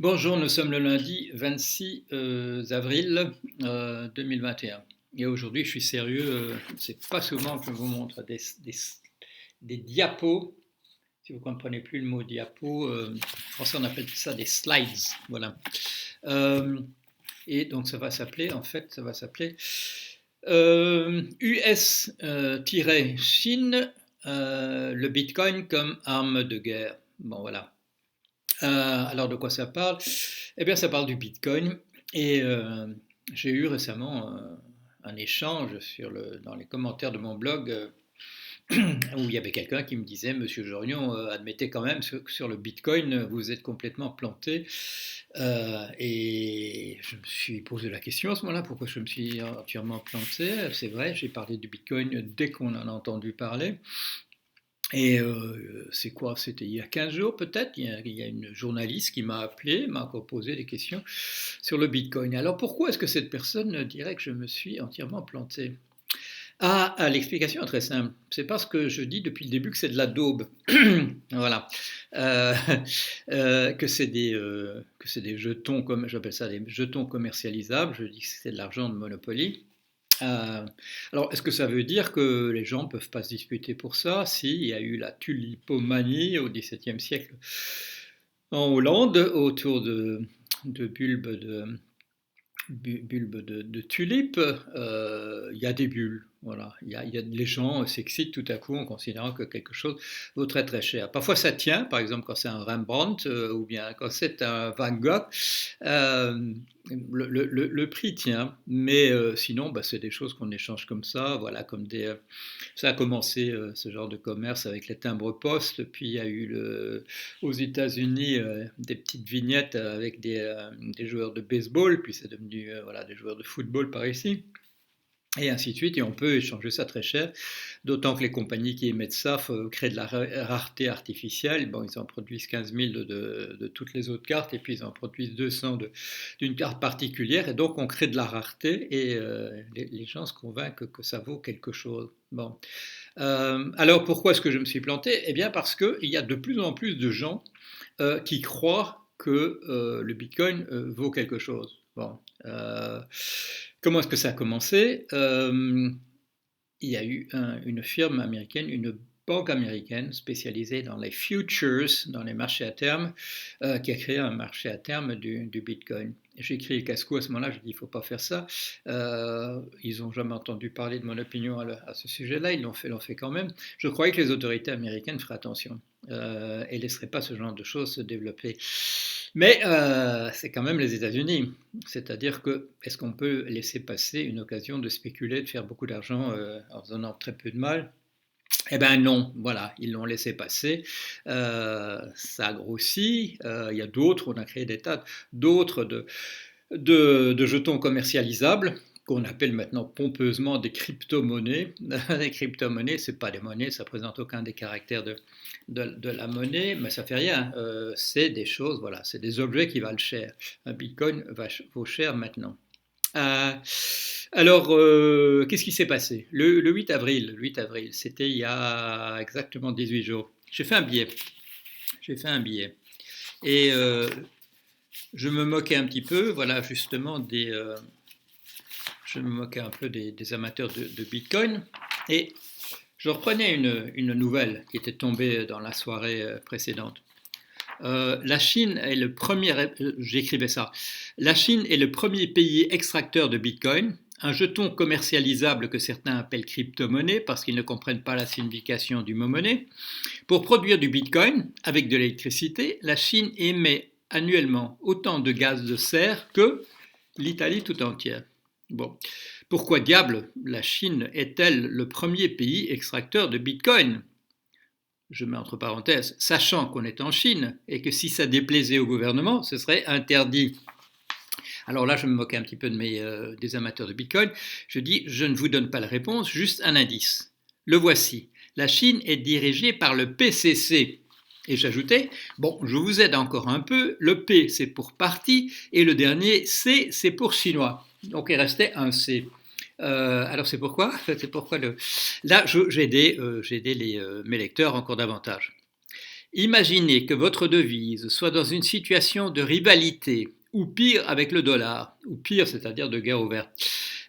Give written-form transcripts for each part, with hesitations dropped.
Bonjour, nous sommes le lundi 26 avril 2021. Et aujourd'hui, je suis sérieux, c'est pas souvent que je vous montre des diapos. Si vous ne comprenez plus le mot diapo, en français on appelle ça des slides. Voilà. Et donc ça va s'appeler US-Chine, le Bitcoin comme arme de guerre. Bon, voilà. Alors de quoi ça parle? Eh bien ça parle du Bitcoin et j'ai eu récemment un échange dans les commentaires de mon blog où il y avait quelqu'un qui me disait Monsieur Jorion, admettez quand même que sur le Bitcoin vous êtes complètement planté. Et je me suis posé la question à ce moment-là, pourquoi je me suis entièrement planté? C'est vrai, j'ai parlé du Bitcoin dès qu'on en a entendu parler. Et c'est quoi? C'était il y a 15 jours peut-être. Il y a une journaliste qui m'a appelé, m'a proposé des questions sur le Bitcoin. Alors pourquoi est-ce que cette personne dirait que je me suis entièrement planté? L'explication est très simple. C'est parce que je dis depuis le début que c'est de la daube. Voilà. Euh, que c'est des jetons, comme j'appelle ça des jetons commercialisables. Je dis que c'est de l'argent de Monopoly. Euh, alors, est-ce que ça veut dire que les gens ne peuvent pas se disputer pour ça? Si, il y a eu la tulipomanie au XVIIe siècle en Hollande autour de bulbes de tulipes. Il y a des bulles. Voilà. Les gens s'excitent tout à coup en considérant que quelque chose vaut très très cher. Parfois ça tient, par exemple quand c'est un Rembrandt ou bien quand c'est un Van Gogh, euh, le prix tient. Mais sinon, bah, c'est des choses qu'on échange comme ça. Voilà, ça a commencé ce genre de commerce avec les timbres poste, puis il y a eu aux États-Unis des petites vignettes avec des joueurs de baseball, puis c'est devenu voilà, des joueurs de football par ici. Et ainsi de suite, et on peut échanger ça très cher, d'autant que les compagnies qui émettent ça créent de la rareté artificielle. Bon, ils en produisent 15 000 de toutes les autres cartes, et puis ils en produisent 200 d'une carte particulière, et donc on crée de la rareté, et les gens se convainquent que ça vaut quelque chose. Bon. Alors pourquoi est-ce que je me suis planté? Eh bien parce qu'il y a de plus en plus de gens qui croient que le Bitcoin vaut quelque chose. Bon, comment est-ce que ça a commencé? Il y a eu une firme américaine, une banque américaine spécialisée dans les futures, dans les marchés à terme, qui a créé un marché à terme du Bitcoin. J'ai écrit le casse-cou à ce moment-là, je dis il ne faut pas faire ça. Ils n'ont jamais entendu parler de mon opinion à ce sujet-là, ils l'ont fait quand même. Je croyais que les autorités américaines feraient attention et ne laisseraient pas ce genre de choses se développer. Mais c'est quand même les États-Unis. C'est-à-dire que est-ce qu'on peut laisser passer une occasion de spéculer, de faire beaucoup d'argent en faisant très peu de mal? Eh bien non, voilà, ils l'ont laissé passer. Ça a grossi. Il y a d'autres, on a créé des tas d'autres de jetons commercialisables qu'on appelle maintenant pompeusement des crypto-monnaies. Les crypto-monnaies, ce n'est pas des monnaies, ça ne présente aucun des caractères de la monnaie, mais ça ne fait rien. C'est des choses, voilà, c'est des objets qui valent cher. Un bitcoin vaut cher maintenant. Euh, alors, qu'est-ce qui s'est passé le 8 avril, c'était il y a exactement 18 jours. J'ai fait un billet. J'ai fait un billet. Et je me moquais un petit peu, voilà, justement, je me moquais un peu des amateurs de Bitcoin. Et je reprenais une nouvelle qui était tombée dans la soirée précédente. La Chine est le premier, j'écrivais ça, la Chine est le premier pays extracteur de Bitcoin, un jeton commercialisable que certains appellent crypto-monnaie parce qu'ils ne comprennent pas la signification du mot monnaie. Pour produire du Bitcoin avec de l'électricité, la Chine émet annuellement autant de gaz de serre que l'Italie tout entière. Bon, pourquoi diable la Chine est-elle le premier pays extracteur de Bitcoin? Je mets entre parenthèses, sachant qu'on est en Chine et que si ça déplaisait au gouvernement, ce serait interdit. Alors là, je me moquais un petit peu des amateurs de Bitcoin. Je dis, je ne vous donne pas la réponse, juste un indice. Le voici. La Chine est dirigée par le PCC. Et j'ajoutais, bon, je vous aide encore un peu, le P c'est pour parti et le dernier C c'est pour chinois. Donc il restait un C. Alors c'est pourquoi, là j'ai aidé mes lecteurs encore davantage. Imaginez que votre devise soit dans une situation de rivalité, ou pire avec le dollar, ou pire, c'est-à-dire de guerre ouverte,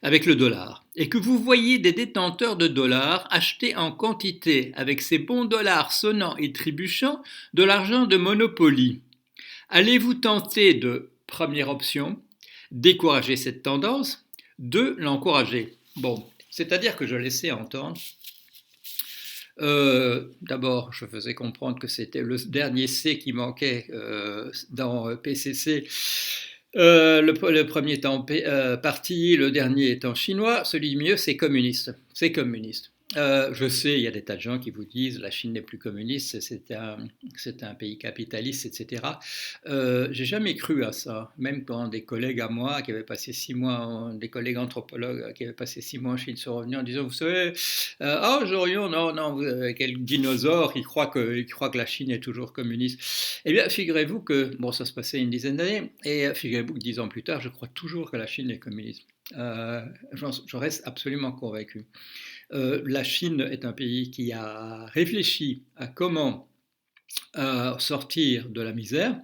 avec le dollar, et que vous voyez des détenteurs de dollars acheter en quantité, avec ces bons dollars sonnants et trébuchants, de l'argent de Monopoly. Allez-vous tenter de, première option, décourager cette tendance, de l'encourager? Bon, c'est-à-dire que je laissais entendre. D'abord, je faisais comprendre que c'était le dernier C qui manquait dans PCC. Le premier étant parti, le dernier étant chinois, celui du milieu c'est communiste. C'est communiste. Je sais, il y a des tas de gens qui vous disent la Chine n'est plus communiste, c'est un pays capitaliste, etc. J'ai jamais cru à ça, même quand des collègues à moi qui avaient passé 6 mois, des collègues anthropologues qui avaient passé 6 mois en Chine sont revenus en disant, vous savez, Jorion, non, non, quel dinosaure, il croit que la Chine est toujours communiste. Eh bien, figurez-vous que, bon, ça se passait une dizaine d'années, et figurez-vous que 10 ans plus tard, je crois toujours que la Chine est communiste. Je reste absolument convaincu. La Chine est un pays qui a réfléchi à comment sortir de la misère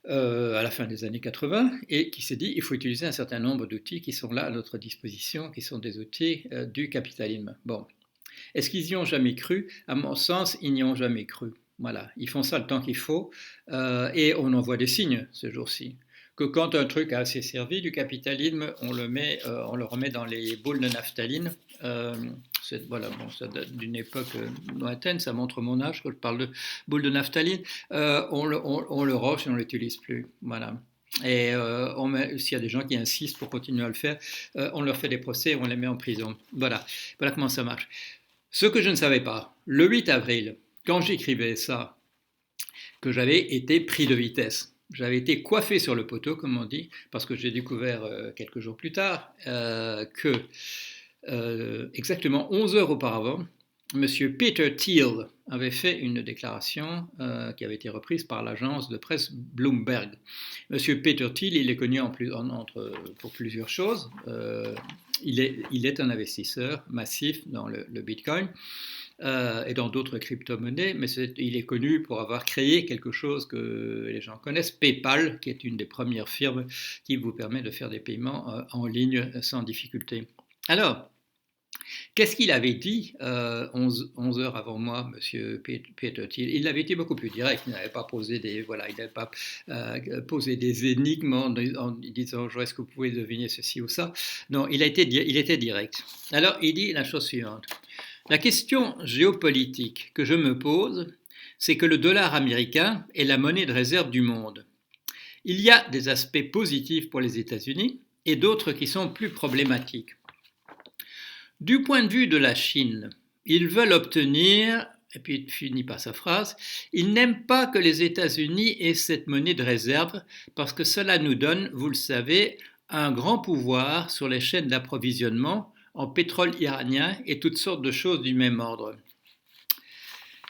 à la fin des années 80 et qui s'est dit il faut utiliser un certain nombre d'outils qui sont là à notre disposition, qui sont des outils du capitalisme. Bon, est-ce qu'ils y ont jamais cru? À mon sens, ils n'y ont jamais cru. Voilà, ils font ça le temps qu'il faut et on en voit des signes ce jour-ci. Que quand un truc a assez servi du capitalisme, on le remet dans les boules de naphtaline. Voilà, bon, ça date d'une époque lointaine, ça montre mon âge quand je parle de boules de naphtaline. On le roche et on ne l'utilise plus. Voilà. Et s'il y a des gens qui insistent pour continuer à le faire, on leur fait des procès et on les met en prison. Voilà, voilà comment ça marche. Ce que je ne savais pas, le 8 avril, quand j'écrivais ça, que j'avais été pris de vitesse. J'avais été coiffé sur le poteau, comme on dit, parce que j'ai découvert quelques jours plus tard que exactement 11 heures auparavant, M. Peter Thiel avait fait une déclaration qui avait été reprise par l'agence de presse Bloomberg. M. Peter Thiel, il est connu pour plusieurs choses. Il est un investisseur massif dans le Bitcoin. Et dans d'autres crypto-monnaies, mais il est connu pour avoir créé quelque chose que les gens connaissent, PayPal, qui est une des premières firmes qui vous permet de faire des paiements en ligne sans difficulté. Alors, qu'est-ce qu'il avait dit 11 heures avant moi, M. Peter Thiel? Il avait été beaucoup plus direct, il n'avait pas posé des énigmes en disant est-ce que vous pouvez deviner ceci ou ça. Non, il était direct. Alors, il dit la chose suivante. La question géopolitique que je me pose, c'est que le dollar américain est la monnaie de réserve du monde. Il y a des aspects positifs pour les États-Unis et d'autres qui sont plus problématiques. Du point de vue de la Chine, ils veulent obtenir, et puis il finit par sa phrase, ils n'aiment pas que les États-Unis aient cette monnaie de réserve parce que cela nous donne, vous le savez, un grand pouvoir sur les chaînes d'approvisionnement en pétrole iranien et toutes sortes de choses du même ordre.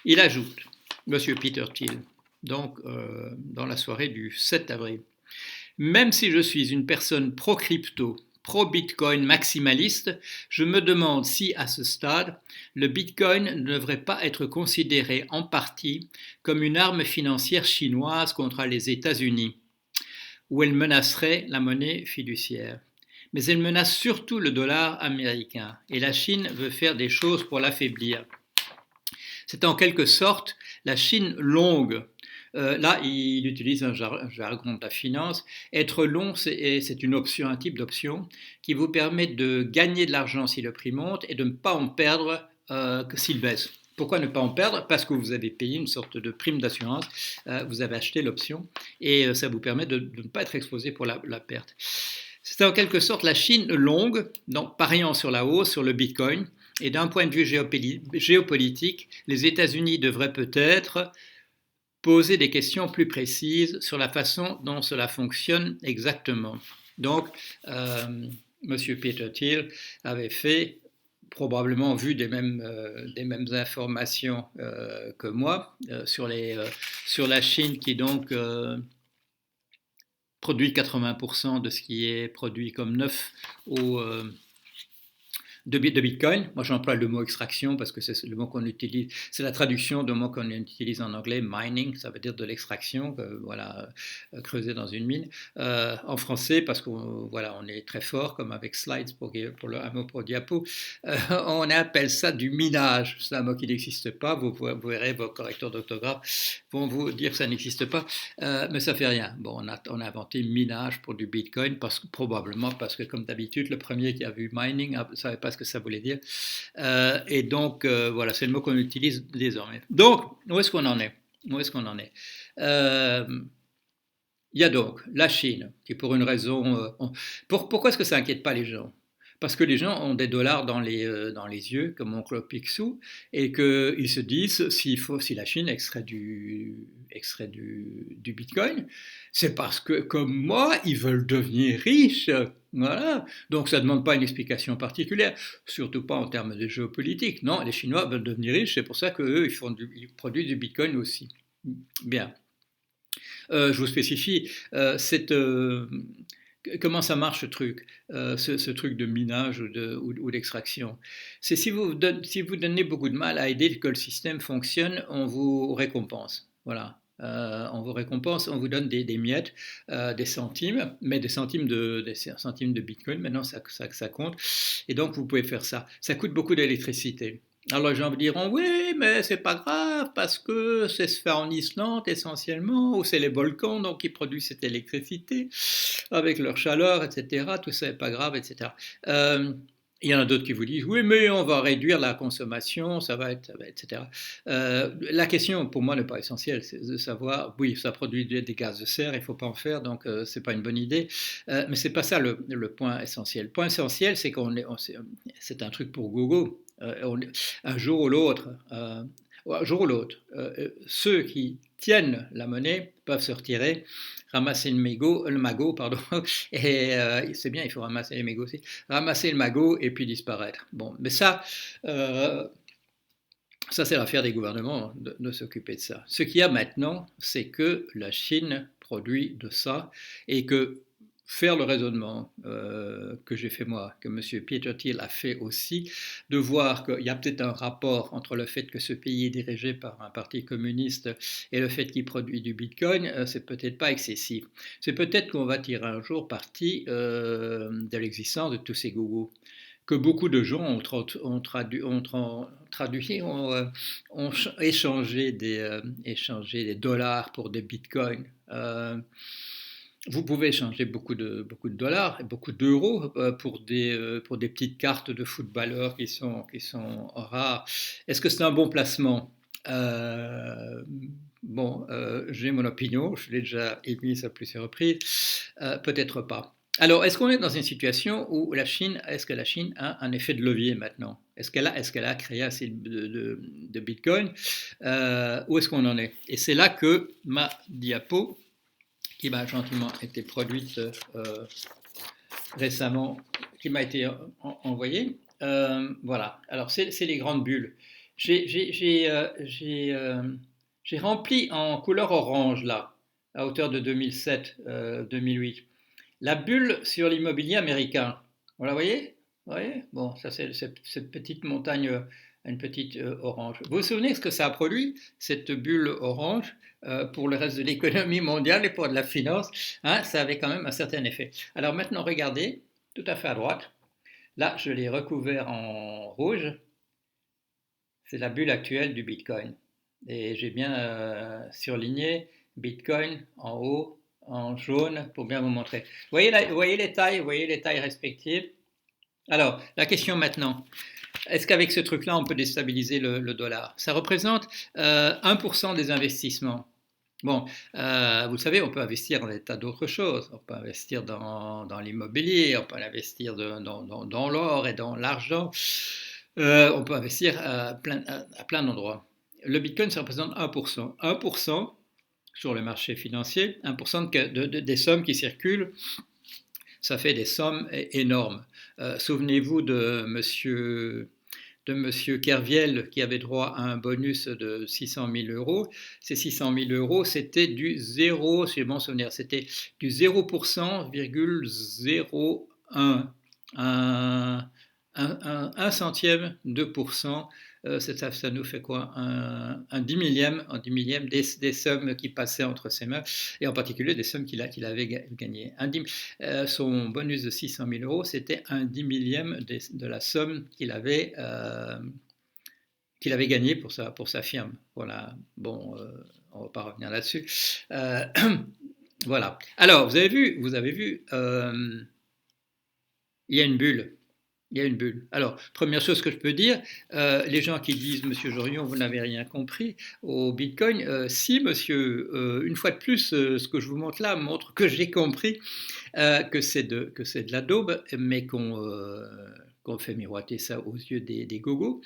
Il ajoute, M. Peter Thiel, donc dans la soirée du 7 avril, même si je suis une personne pro-crypto, pro-Bitcoin maximaliste, je me demande si, à ce stade, le Bitcoin ne devrait pas être considéré en partie comme une arme financière chinoise contre les États-Unis, où elle menacerait la monnaie fiduciaire. Mais elle menace surtout le dollar américain, et la Chine veut faire des choses pour l'affaiblir. C'est en quelque sorte la Chine longue. Là, il utilise un jargon de la finance. Être long, c'est une option, un type d'option qui vous permet de gagner de l'argent si le prix monte et de ne pas en perdre s'il baisse. Pourquoi ne pas en perdre? Parce que vous avez payé une sorte de prime d'assurance, vous avez acheté l'option et ça vous permet de ne pas être exposé pour la perte. C'est en quelque sorte la Chine longue, donc pariant sur la hausse, sur le Bitcoin. Et d'un point de vue géopolitique, les États-Unis devraient peut-être poser des questions plus précises sur la façon dont cela fonctionne exactement. Donc, M. Peter Thiel avait fait, probablement vu des mêmes informations que moi, sur la Chine qui donc produit 80% de ce qui est produit comme neuf de Bitcoin. Moi, j'emploie le mot extraction parce que c'est le mot qu'on utilise. C'est la traduction d'un mot qu'on utilise en anglais, mining, ça veut dire de l'extraction, voilà, creuser dans une mine. En français, parce qu'on voilà, on est très fort, comme avec slides pour un mot pour diapo, on appelle ça du minage. C'est un mot qui n'existe pas. Vous verrez, vos correcteurs d'orthographe vont vous dire que ça n'existe pas, mais ça fait rien. Bon, on a inventé minage pour du Bitcoin, probablement parce que, comme d'habitude, le premier qui a vu mining ne savait pas ce que ça voulait dire. Et donc, voilà, c'est le mot qu'on utilise désormais. Donc, où est-ce qu'on en est? Où est-ce qu'on en est? Il y a donc la Chine, qui pour une raison... pourquoi est-ce que ça n'inquiète pas les gens? Parce que les gens ont des dollars dans les yeux, comme oncle Picsou, et qu'ils se disent, si la Chine extrait du Bitcoin, c'est parce que, comme moi, ils veulent devenir riches. Voilà. Donc ça ne demande pas une explication particulière, surtout pas en termes de géopolitique. Non, les Chinois veulent devenir riches, c'est pour ça qu'eux, ils produisent du Bitcoin aussi. Bien. Je vous spécifie, comment ça marche ce truc, ce truc de minage ou d'extraction. C'est si vous donnez beaucoup de mal à aider que le système fonctionne, on vous récompense. Voilà. On vous récompense, on vous donne des miettes, des centimes, mais des centimes de Bitcoin, maintenant ça compte. Et donc vous pouvez faire ça. Ça coûte beaucoup d'électricité. Alors les gens me diront, oui, mais c'est pas grave parce que c'est se fait en Islande essentiellement, où c'est les volcans donc qui produisent cette électricité avec leur chaleur, etc. Tout ça n'est pas grave, etc. Il y en a d'autres qui vous disent, oui, mais on va réduire la consommation, ça va être, etc. La question pour moi n'est pas essentielle, c'est de savoir, oui, ça produit des gaz de serre, il ne faut pas en faire, donc c'est pas une bonne idée, mais c'est pas ça le point essentiel. Le point essentiel, c'est c'est un truc pour gogo. Un jour ou l'autre, ceux qui tiennent la monnaie peuvent se retirer, ramasser le magot, pardon, et c'est bien, il faut ramasser les mégots aussi, ramasser le magot et puis disparaître. Bon, mais ça c'est l'affaire des gouvernements de s'occuper de ça. Ce qu'il y a maintenant, c'est que la Chine produit de ça et que faire le raisonnement que j'ai fait moi, que M. Peter Thiel a fait aussi, de voir qu'il y a peut-être un rapport entre le fait que ce pays est dirigé par un parti communiste et le fait qu'il produit du Bitcoin, c'est peut-être pas excessif. C'est peut-être qu'on va tirer un jour parti de l'existence de tous ces gougous que beaucoup de gens ont traduit, ont échangé des dollars pour des bitcoins. Vous pouvez échanger beaucoup de dollars et beaucoup d'euros pour des petites cartes de footballeurs qui sont rares. Est-ce que c'est un bon placement? Bon, j'ai mon opinion, je l'ai déjà émise à plusieurs reprises, peut-être pas. Alors, est-ce qu'on est dans une situation où est-ce que la Chine a un effet de levier maintenant? Est-ce qu'elle a créé assez de Bitcoin? Où est-ce qu'on en est? Et c'est là que ma diapo, qui m'a gentiment été produite récemment, qui m'a été envoyée, voilà. Alors, c'est les grandes bulles. J'ai rempli en couleur orange là, à hauteur de 2007-2008. La bulle sur l'immobilier américain, vous la voyez? Vous voyez? Bon, ça c'est cette petite montagne, une petite orange. Vous vous souvenez ce que ça a produit, cette bulle orange, pour le reste de l'économie mondiale et pour de la finance, hein, ça avait quand même un certain effet. Alors maintenant, regardez, tout à fait à droite, là je l'ai recouvert en rouge, c'est la bulle actuelle du Bitcoin. Et j'ai bien surligné Bitcoin en haut, en jaune, pour bien vous montrer. Vous voyez les tailles respectives. Alors, la question maintenant, est-ce qu'avec ce truc-là, on peut déstabiliser le dollar? Ça représente 1% des investissements. Bon, vous le savez, on peut investir dans des tas d'autres choses. On peut investir dans l'immobilier, on peut investir dans l'or et dans l'argent. On peut investir à plein d'endroits. Le Bitcoin, ça représente 1%. 1% sur le marché financier, 1% des sommes qui circulent, ça fait des sommes énormes. Souvenez-vous de monsieur Kerviel qui avait droit à un bonus de 600 000 euros. Ces 600 000 euros, c'était du 0, si j'ai bon souvenir, c'était du 0%,01. un centième de pourcent, ça nous fait quoi, un 10 millième, des sommes qui passaient entre ses mains, et en particulier des sommes qu'il avait gagnées. Son bonus de 600 000 euros, c'était un 10 millième de la somme qu'il avait gagné pour sa firme. Voilà, bon, on ne va pas revenir là-dessus. Voilà. Alors, vous avez vu, il y a une bulle. Il y a une bulle. Alors, première chose que je peux dire, les gens qui disent, Monsieur Jorion, vous n'avez rien compris au Bitcoin, si, monsieur, une fois de plus, ce que je vous montre là montre que j'ai compris que c'est de la daube, mais qu'on fait miroiter ça aux yeux des gogos,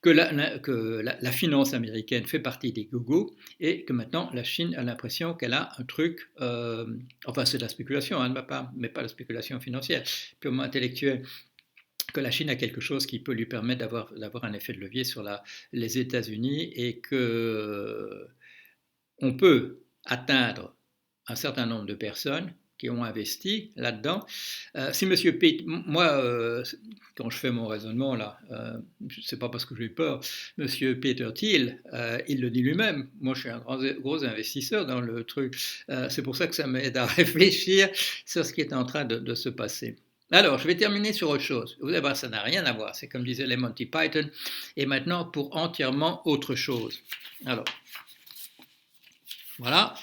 que la finance américaine fait partie des gogos, et que maintenant la Chine a l'impression qu'elle a un truc, enfin c'est de la spéculation de ma part, mais pas de la spéculation financière, purement intellectuelle, que la Chine a quelque chose qui peut lui permettre d'avoir un effet de levier sur les États-Unis, et que on peut atteindre un certain nombre de personnes qui ont investi là-dedans. Si Monsieur Pitt, moi, quand je fais mon raisonnement là, c'est pas parce que j'ai peur. Monsieur Peter Thiel, il le dit lui-même. Moi, je suis un gros investisseur dans le truc. C'est pour ça que ça m'aide à réfléchir sur ce qui est en train de se passer. Alors, je vais terminer sur autre chose. Vous allez voir, ça n'a rien à voir. C'est comme disaient les Monty Python. Et maintenant, pour entièrement autre chose. Alors, voilà.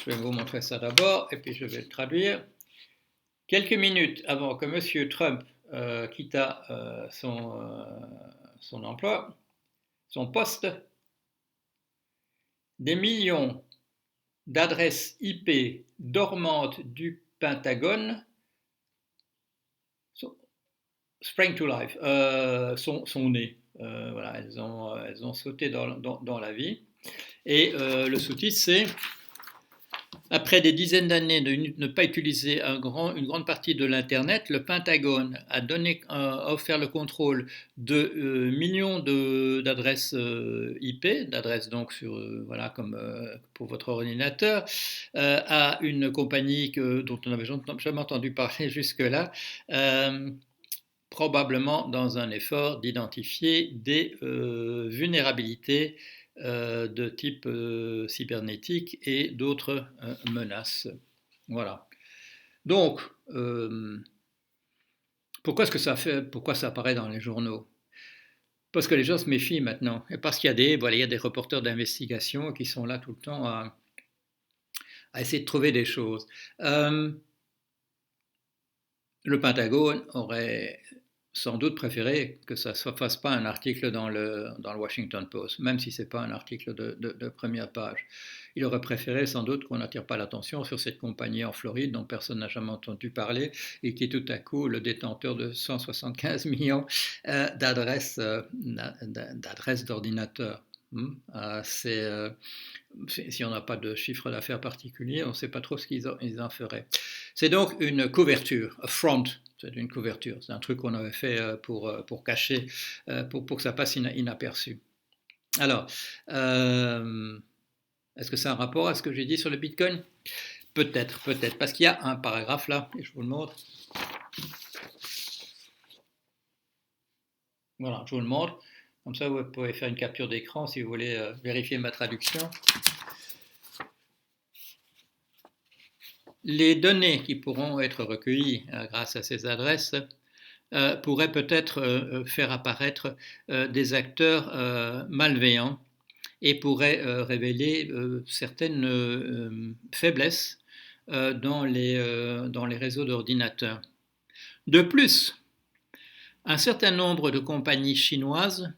Je vais vous montrer ça d'abord, et puis je vais le traduire. Quelques minutes avant que M. Trump quitta son emploi, son poste, des millions d'adresses IP dormantes du Pentagone spring to life, sont nées. Voilà, elles ont sauté dans la vie. Et le sous-titre, c'est: après des dizaines d'années de ne pas utiliser une grande partie de l'Internet, le Pentagone a offert le contrôle de millions d'adresses IP, d'adresses donc voilà, comme pour votre ordinateur, à une compagnie dont on n'avait jamais entendu parler jusque-là, probablement dans un effort d'identifier des vulnérabilités de type cybernétique et d'autres menaces. Voilà. Donc, pourquoi ça apparaît dans les journaux? Parce que les gens se méfient maintenant, et parce qu'il y a des reporters d'investigation qui sont là tout le temps à essayer de trouver des choses. Le Pentagone aurait sans doute préféré que ça ne fasse pas un article dans le Washington Post, même si ce n'est pas un article de première page. Il aurait préféré sans doute qu'on n'attire pas l'attention sur cette compagnie en Floride dont personne n'a jamais entendu parler, et qui est tout à coup le détenteur de 175 millions d'adresses d'ordinateurs. Si on n'a pas de chiffre d'affaires particulier, on ne sait pas trop ce qu'ils en feraient. C'est donc une couverture, a front. C'est une couverture, c'est un truc qu'on avait fait pour cacher, pour que ça passe inaperçu. Alors, est-ce que ça a un rapport à ce que j'ai dit sur le Bitcoin? Peut-être, parce qu'il y a un paragraphe là, et je vous le montre. Voilà, je vous le montre. Comme ça, vous pouvez faire une capture d'écran si vous voulez vérifier ma traduction. Les données qui pourront être recueillies grâce à ces adresses pourraient peut-être faire apparaître des acteurs malveillants, et pourraient révéler certaines faiblesses dans les réseaux d'ordinateurs. De plus, un certain nombre de compagnies chinoises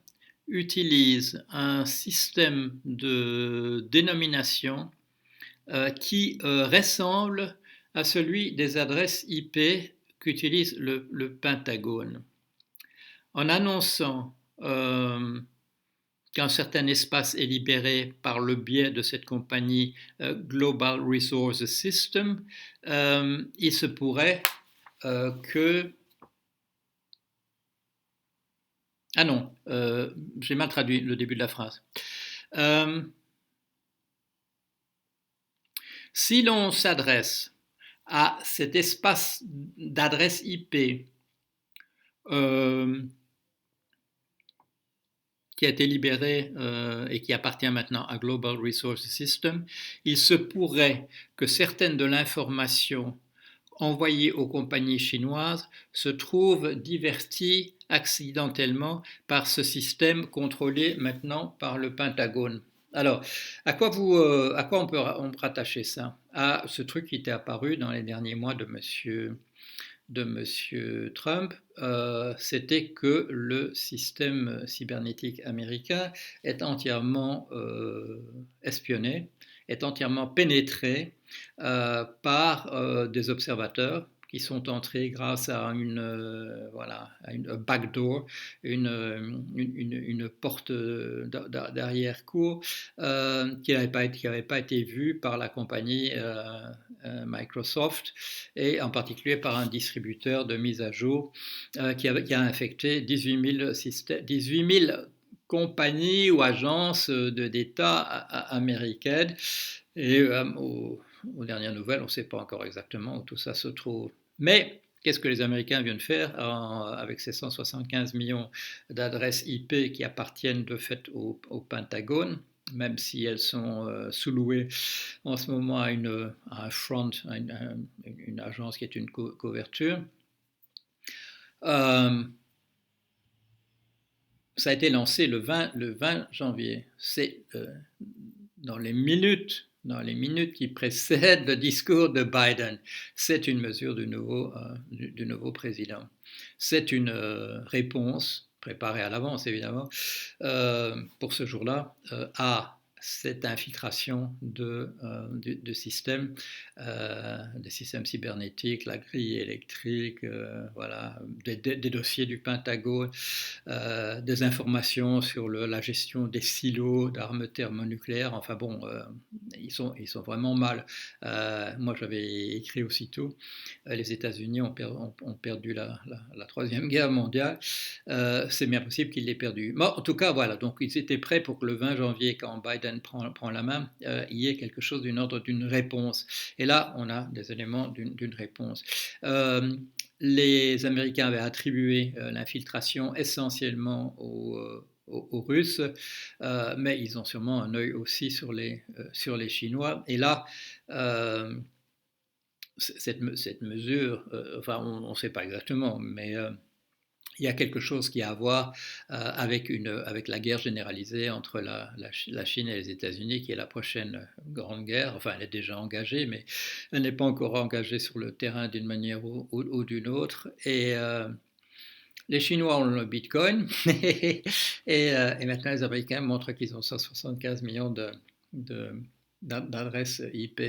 utilisent un système de dénomination qui ressemble à celui des adresses IP qu'utilise le Pentagone. En annonçant qu'un certain espace est libéré par le biais de cette compagnie Global Resource System, il se pourrait que... Ah non, j'ai mal traduit le début de la phrase. Si l'on s'adresse à cet espace d'adresse IP euh, qui a été libéré et qui appartient maintenant à Global Resource System, il se pourrait que certaines de l'information envoyée aux compagnies chinoises se trouve divertie accidentellement par ce système contrôlé maintenant par le Pentagone. Alors, à quoi on peut rattacher ça? À ce truc qui était apparu dans les derniers mois de M. Trump, c'était que le système cybernétique américain est entièrement espionné, est entièrement pénétré par des observateurs qui sont entrés grâce à voilà, à une backdoor, une porte d'arrière-cour qui n'avait pas été vue par la compagnie Microsoft et en particulier par un distributeur de mise à jour qui a infecté 18 000 compagnies ou agences d'État américaines. Et aux dernières nouvelles, on ne sait pas encore exactement où tout ça se trouve. Mais qu'est-ce que les Américains viennent faire avec ces 175 millions d'adresses IP qui appartiennent de fait au Pentagone, même si elles sont sous-louées en ce moment à un front, à une agence qui est une couverture. Euh, Ça a été lancé le 20 janvier. C'est dans les minutes qui précèdent le discours de Biden. C'est une mesure du nouveau président. C'est une réponse préparée à l'avance, évidemment, pour ce jour-là, à cette infiltration de systèmes, des systèmes cybernétiques, la grille électrique, voilà, des dossiers du Pentagone, des informations sur la gestion des silos d'armes thermonucléaires. Enfin bon, ils sont vraiment mal. Moi, j'avais écrit aussitôt, les États-Unis ont perdu la Troisième Guerre mondiale. C'est bien possible qu'ils l'aient perdu. Bon, en tout cas, voilà, donc ils étaient prêts pour que le 20 janvier, quand Biden prend la main, il y ait quelque chose d'une réponse. Et là, on a des éléments d'une réponse. Les Américains avaient attribué l'infiltration essentiellement aux Russes, mais ils ont sûrement un œil aussi sur les Chinois. Et là, cette mesure, enfin, on ne sait pas exactement, mais il y a quelque chose qui a à voir avec la guerre généralisée entre la Chine et les États-Unis, qui est la prochaine grande guerre. Enfin, elle est déjà engagée, mais elle n'est pas encore engagée sur le terrain d'une manière ou d'une autre. Et les Chinois ont le Bitcoin, et maintenant les Américains montrent qu'ils ont 175 millions d'adresses IP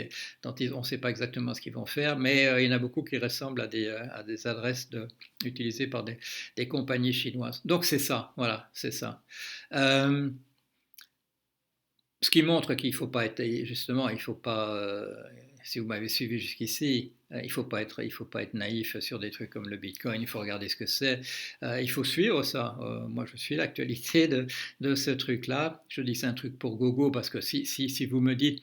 dont on ne sait pas exactement ce qu'ils vont faire, mais il y en a beaucoup qui ressemblent à des adresses utilisées par des compagnies chinoises. Donc c'est ça, voilà, c'est ça. Euh, Ce qui montre qu'il ne faut pas être, justement, il faut pas, si vous m'avez suivi jusqu'ici, il faut pas être naïf sur des trucs comme le Bitcoin, il faut regarder ce que c'est, il faut suivre ça. Moi, je suis l'actualité de ce truc-là. Je dis c'est un truc pour gogo parce que si vous me dites,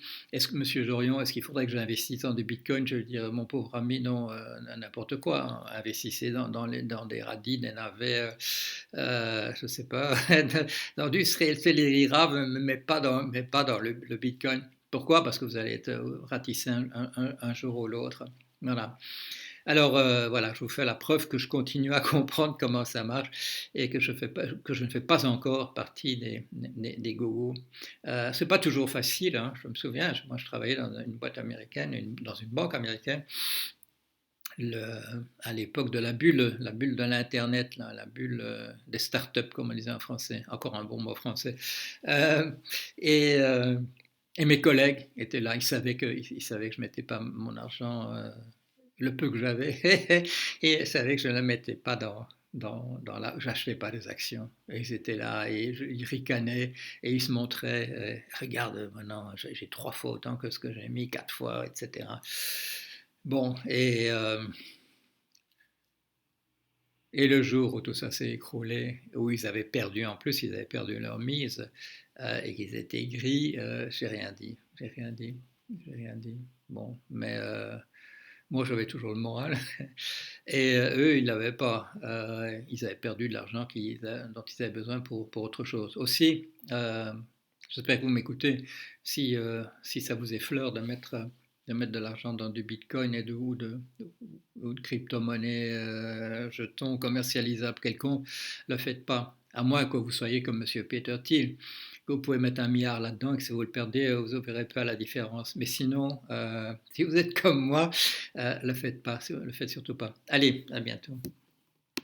Monsieur Jorion, est-ce qu'il faudrait que j'investisse dans du Bitcoin, je vais dire, mon pauvre ami, non, n'importe quoi. Hein. Investissez dans des radis, des navets, je ne sais pas, dans du Célérira, mais pas dans le Bitcoin. Pourquoi? Parce que vous allez être ratissé un jour ou l'autre. Voilà. Alors voilà, je vous fais la preuve que je continue à comprendre comment ça marche et que je ne fais pas encore partie des gogos. C'est pas toujours facile, hein. Je me souviens, moi je travaillais dans une boîte américaine, dans une banque américaine, à l'époque de la bulle de l'Internet, la bulle des startups, comme on disait en français, encore un bon mot français. Euh, et, euh, et mes collègues étaient là, ils savaient que je ne mettais pas mon argent, le peu que j'avais, et ils savaient que je ne le mettais pas j'achetais pas des actions. Et ils étaient là, et ils ricanaient, et ils se montraient, regarde, maintenant j'ai 3 fois autant que ce que j'ai mis, 4 fois, etc. Bon, et le jour où tout ça s'est écroulé, où ils avaient perdu, en plus, ils avaient perdu leur mise et qu'ils étaient gris, j'ai rien dit. J'ai rien dit. J'ai rien dit. Bon, mais Moi, j'avais toujours le moral. Et eux, ils l'avaient pas. Ils avaient perdu de l'argent dont ils avaient besoin pour autre chose. Aussi, j'espère que vous m'écoutez, si ça vous effleure de mettre de l'argent dans du bitcoin ou de crypto-monnaie, jetons commercialisables quelconque, ne le faites pas. À moins que vous soyez comme Monsieur Peter Thiel, que vous pouvez mettre 1 milliard là-dedans et que si vous le perdez, vous ne verrez pas la différence. Mais sinon, si vous êtes comme moi, le faites pas, le faites surtout pas. Allez, à bientôt.